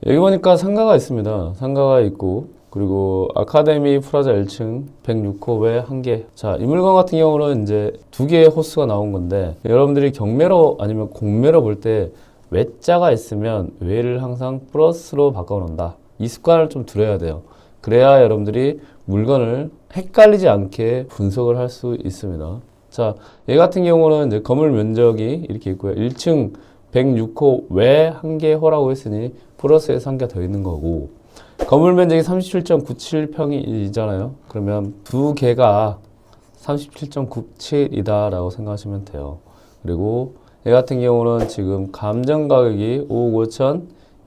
여기 보니까 상가가 있습니다. 상가가 있고, 그리고 아카데미 프라자 1층 106호 외 1개. 자, 이 물건 같은 경우는 이제 2개의 호수가 나온 건데, 여러분들이 경매로 아니면 공매로 볼 때 외자가 있으면 외를 항상 플러스로 바꿔 놓는다. 이 습관을 좀 들여야 돼요. 그래야 여러분들이 물건을 헷갈리지 않게 분석을 할 수 있습니다. 자, 얘 같은 경우는 이제 건물 면적이 이렇게 있고요. 1층 106호 외 1개호라고 했으니 플러스에서 1개 더 있는 거고, 건물 면적이 37.97평이잖아요. 그러면 2개가 37.97이다 라고 생각하시면 돼요. 그리고 얘 같은 경우는 지금 감정 가격이 5억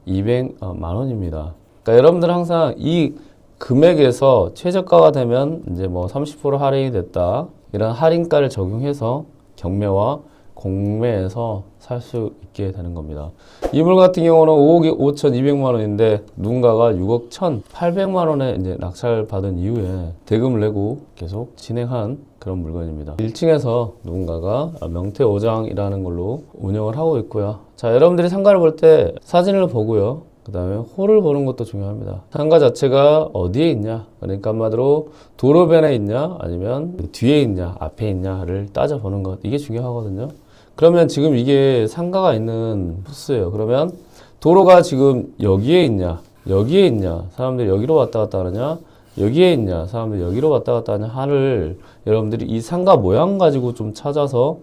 5,200만 원입니다. 그러니까 여러분들 항상 이 금액에서 최저가가 되면 이제 뭐 30% 할인이 됐다, 이런 할인가를 적용해서 경매와 공매에서 살 수 있게 되는 겁니다. 이 물 같은 경우는 5억 5,200만 원인데 누군가가 6억 1,800만 원에 이제 낙찰 받은 이후에 대금을 내고 계속 진행한 그런 물건입니다. 1층에서 누군가가 명태 5장이라는 걸로 운영을 하고 있고요. 자, 여러분들이 상가를 볼 때 사진을 보고요. 그 다음에 홀을 보는 것도 중요합니다. 상가 자체가 어디에 있냐, 그러니까 한마디로 도로변에 있냐 아니면 뒤에 있냐 앞에 있냐를 따져보는 것, 이게 중요하거든요. 그러면 지금 이게 상가가 있는 코스예요. 그러면 도로가 지금 여기에 있냐 여기에 있냐, 사람들이 여기로 왔다 갔다 하느냐 여기에 있냐, 사람들이 여기로 왔다 갔다 하냐 하를 여러분들이 이 상가 모양 가지고 좀 찾아서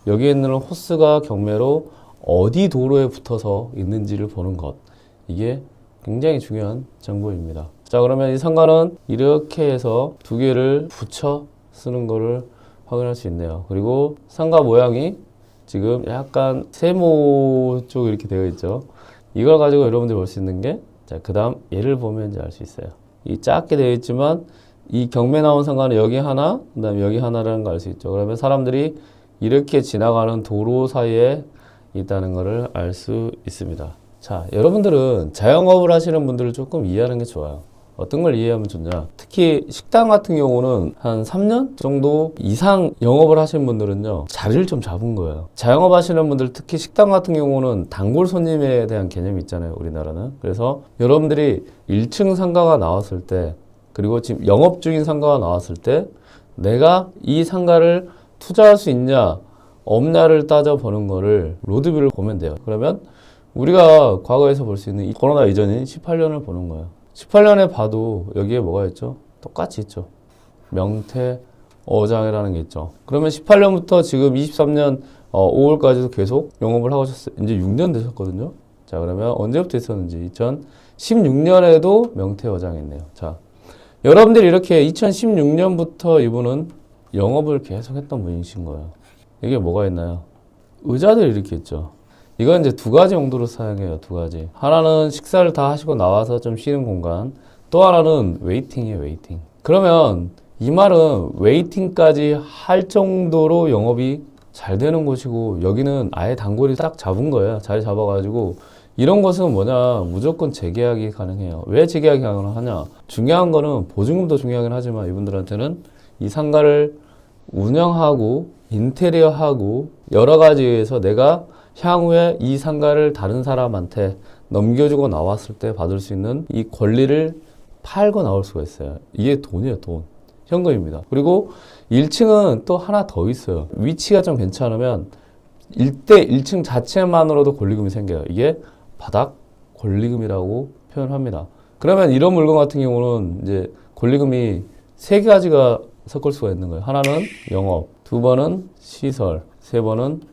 여기에 있는 호스가 경매로 어디 도로에 붙어서 있는지를 보는 것, 이게 굉장히 중요한 정보입니다. 자, 그러면 이 상가는 이렇게 해서 2개를 붙여 쓰는 거를 확인할 수 있네요. 그리고 상가 모양이 지금 약간 세모 쪽 이렇게 되어 있죠. 이걸 가지고 여러분들이 볼 수 있는 게, 자, 그 다음 얘를 보면 이제 알 수 있어요. 이 작게 되어 있지만 이 경매 나온 상가는 여기 하나, 그 다음에 여기 하나라는 걸 알 수 있죠. 그러면 사람들이 이렇게 지나가는 도로 사이에 있다는 것을 알 수 있습니다. 자, 여러분들은 자영업을 하시는 분들을 조금 이해하는 게 좋아요. 어떤 걸 이해하면 좋냐, 특히 식당 같은 경우는 한 3년 정도 이상 영업을 하시는 분들은요, 자리를 좀 잡은 거예요. 자영업 하시는 분들, 특히 식당 같은 경우는 단골 손님에 대한 개념이 있잖아요, 우리나라는. 그래서 여러분들이 1층 상가가 나왔을 때, 그리고 지금 영업 중인 상가가 나왔을 때 내가 이 상가를 투자할 수 있냐 없냐를 따져보는 거를 로드뷰를 보면 돼요. 그러면 우리가 과거에서 볼 수 있는 이 코로나 이전인 18년을 보는 거예요. 18년에 봐도 여기에 뭐가 있죠? 똑같이 있죠. 명태 어장이라는 게 있죠. 그러면 18년부터 지금 23년 5월까지도 계속 영업을 하고 있었어요. 이제 6년 되셨거든요. 자, 그러면 언제부터 있었는지 2016년에도 명태 어장이 있네요. 자, 여러분들이 이렇게 2016년부터 이분은 영업을 계속 했던 분이신 거예요. 이게 뭐가 있나요? 의자들이 이렇게 있죠. 이건 이제 2가지 용도로 사용해요. 2가지. 하나는 식사를 다 하시고 나와서 좀 쉬는 공간, 또 하나는 웨이팅이에요. 웨이팅. 그러면 이 말은 웨이팅까지 할 정도로 영업이 잘 되는 곳이고, 여기는 아예 단골이 딱 잡은 거예요. 자리 잡아가지고. 이런 것은 뭐냐, 무조건 재계약이 가능해요. 왜 재계약이 가능하냐, 중요한 거는 보증금도 중요하긴 하지만 이분들한테는 이 상가를 운영하고 인테리어하고 여러 가지에서 내가 향후에 이 상가를 다른 사람한테 넘겨주고 나왔을 때 받을 수 있는 이 권리를 팔고 나올 수가 있어요. 이게 돈이에요, 돈. 현금입니다. 그리고 1층은 또 하나 더 있어요. 위치가 좀 괜찮으면 1층 자체만으로도 권리금이 생겨요. 이게 바닥 권리금이라고 표현합니다. 그러면 이런 물건 같은 경우는 이제 권리금이 3가지가 섞을 수가 있는 거예요. 하나는 영업, 2번은 시설, 3번은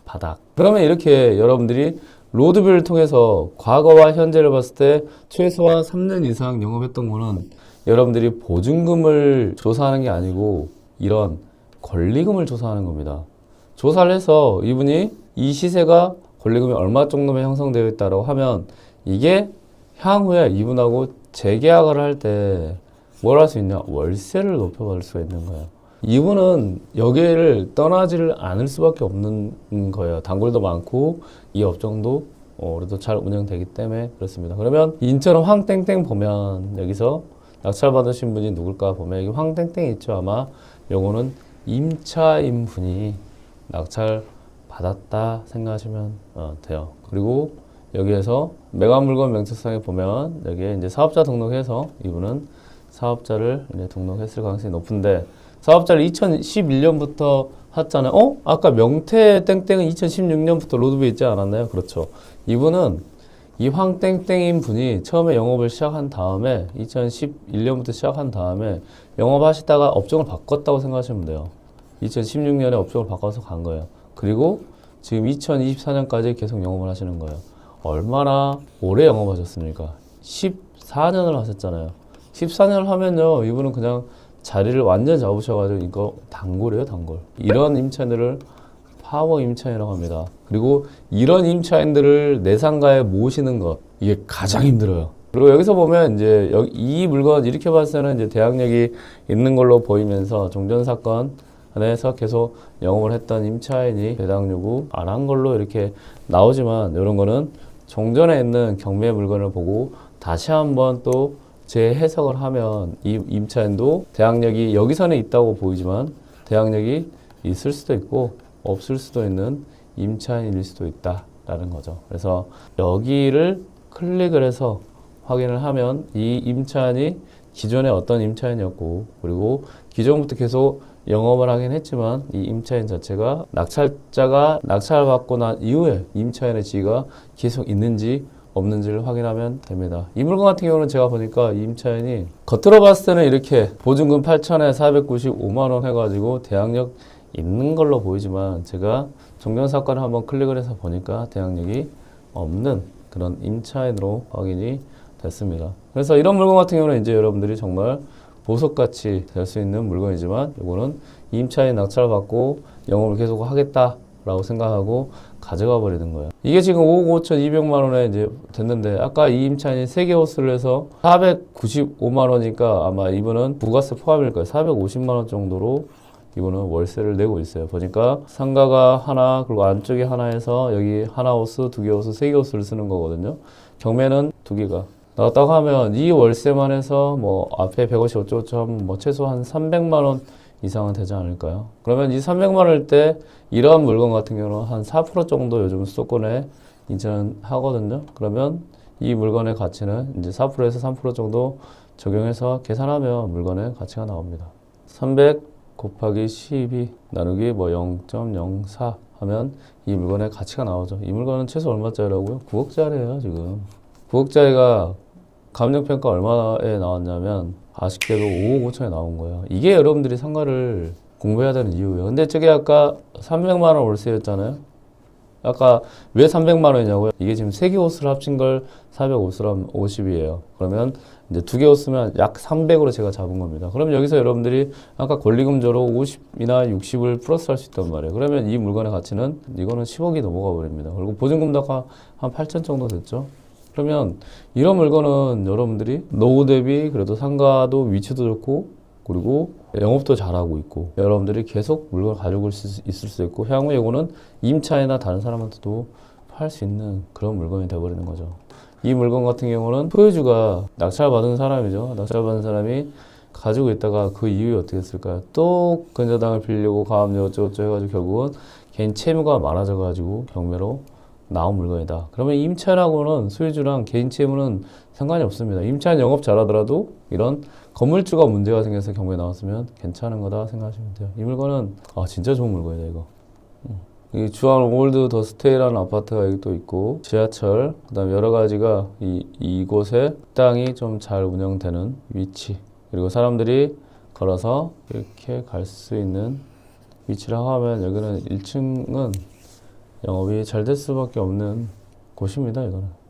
바닥. 그러면 이렇게 여러분들이 로드뷰를 통해서 과거와 현재를 봤을 때 최소한 3년 이상 영업했던 거는 여러분들이 보증금을 조사하는 게 아니고 이런 권리금을 조사하는 겁니다. 조사를 해서 이분이 이 시세가 권리금이 얼마 정도면 형성되어 있다고 하면 이게 향후에 이분하고 재계약을 할 때 뭘 할 수 있냐? 월세를 높여받을 수가 있는 거예요. 이분은 여기를 떠나지를 않을 수밖에 없는 거예요. 단골도 많고 이 업종도 그래도 잘 운영되기 때문에 그렇습니다. 그러면 인천 황땡땡 보면 여기서 낙찰 받으신 분이 누굴까 보면 여기 황땡땡 있죠. 아마 요거는 임차인 분이 낙찰 받았다 생각하시면 돼요. 그리고 여기에서 매각물건 명册상에 보면 여기에 이제 사업자 등록해서 이분은 사업자를 이제 등록했을 가능성이 높은데 사업자를 2011년부터 했잖아요. 아까 명태 땡땡은 2016년부터 로드뷰에 있지 않았나요? 그렇죠. 이분은 이 황땡땡인 분이 처음에 영업을 시작한 다음에 2011년부터 시작한 다음에 영업하시다가 업종을 바꿨다고 생각하시면 돼요. 2016년에 업종을 바꿔서 간 거예요. 그리고 지금 2024년까지 계속 영업을 하시는 거예요. 얼마나 오래 영업하셨습니까? 14년을 하셨잖아요. 14년을 하면요, 이분은 그냥 자리를 완전 잡으셔가지고 이거 단골이에요, 단골. 이런 임차인들을 파워 임차인이라고 합니다. 그리고 이런 임차인들을 내 상가에 모시는 것, 이게 가장 힘들어요. 그리고 여기서 보면 이제 이 물건 이렇게 봤을 때는 이제 대항력이 있는 걸로 보이면서 종전 사건 안에서 계속 영업을 했던 임차인이 배당 요구 안 한 걸로 이렇게 나오지만 이런 거는 종전에 있는 경매 물건을 보고 다시 한번 또 재해석을 하면 이 임차인도 대항력이 여기서는 있다고 보이지만 대항력이 있을 수도 있고 없을 수도 있는 임차인일 수도 있다라는 거죠. 그래서 여기를 클릭을 해서 확인을 하면 이 임차인이 기존에 어떤 임차인이었고 그리고 기존부터 계속 영업을 하긴 했지만 이 임차인 자체가 낙찰자가 낙찰받고 난 이후에 임차인의 지위가 계속 있는지 없는지를 확인하면 됩니다. 이 물건 같은 경우는 제가 보니까 이 임차인이 겉으로 봤을 때는 이렇게 보증금 8천에 495만 원 해가지고 대항력 있는 걸로 보이지만 제가 종전 사건을 한번 클릭을 해서 보니까 대항력이 없는 그런 임차인으로 확인이 됐습니다. 그래서 이런 물건 같은 경우는 이제 여러분들이 정말 보석같이 될 수 있는 물건이지만 이거는 임차인 낙찰을 받고 영업을 계속 하겠다라고 생각하고 가져가 버리는 거예요. 이게 지금 5억 5천 2백만 원에 이제 됐는데 아까 이 임차인이 3개 호스를 해서 495만 원이니까 아마 이분은 부가세 포함일 거예요. 450만 원 정도로 이분은 월세를 내고 있어요. 보니까 상가가 하나 그리고 안쪽에 하나 해서 여기 하나 호스, 2개 호스, 3개 호스를 쓰는 거거든요. 경매는 2개가 나왔다고 하면 이 월세만 해서 뭐 앞에 150 어쩌고저쩌고 뭐 최소 한 300만 원 이상은 되지 않을까요? 그러면 이 300만 원일 때 이러한 물건 같은 경우는 한 4% 정도 요즘 수도권에 인천하거든요. 그러면 이 물건의 가치는 이제 4%에서 3% 정도 적용해서 계산하면 물건의 가치가 나옵니다. 300 곱하기 12 나누기 뭐 0.04 하면 이 물건의 가치가 나오죠. 이 물건은 최소 얼마짜리라고요? 9억짜리예요 지금. 9억짜리가 감정평가 얼마에 나왔냐면 아쉽게도 5억 5천에 나온 거예요. 이게 여러분들이 상가를 공부해야 되는 이유예요. 근데 저게 아까 300만 원 월세였잖아요. 아까 왜 300만 원이냐고요? 이게 지금 3개 호스를 합친 걸 450이에요. 그러면 이제 2개 호스면 약 300으로 제가 잡은 겁니다. 그러면 여기서 여러분들이 아까 권리금조로 50이나 60을 플러스 할 수 있단 말이에요. 그러면 이 물건의 가치는 이거는 10억이 넘어가 버립니다. 그리고 보증금도가 한 8천 정도 됐죠. 그러면 이런 물건은 여러분들이 노후 대비 그래도 상가도 위치도 좋고 그리고 영업도 잘하고 있고 여러분들이 계속 물건을 가지고 있을 수 있고 향후에 이거는 임차인이나 다른 사람한테도 팔 수 있는 그런 물건이 되어버리는 거죠. 이 물건 같은 경우는 소유주가 낙찰받은 사람이죠. 낙찰받은 사람이 가지고 있다가 그 이후에 어떻게 했을까요? 또 근저당을 빌리고 가압류 어쩌고저쩌고 해가지고 결국은 개인 채무가 많아져가지고 경매로 나온 물건이다. 그러면 임차인하고는 소유주랑 개인 채무는 상관이 없습니다. 임차인 영업 잘하더라도 이런 건물주가 문제가 생겨서 경매에 나왔으면 괜찮은 거다 생각하시면 돼요. 이 물건은 진짜 좋은 물건이다 이거. 이 주한 올드 더 스테이라는 아파트가 여기 또 있고 지하철 그다음에 여러 가지가 이곳에 땅이 좀 잘 운영되는 위치 그리고 사람들이 걸어서 이렇게 갈 수 있는 위치라고 하면 여기는 1층은 영업이 잘 될 수밖에 없는 곳입니다. 이거는.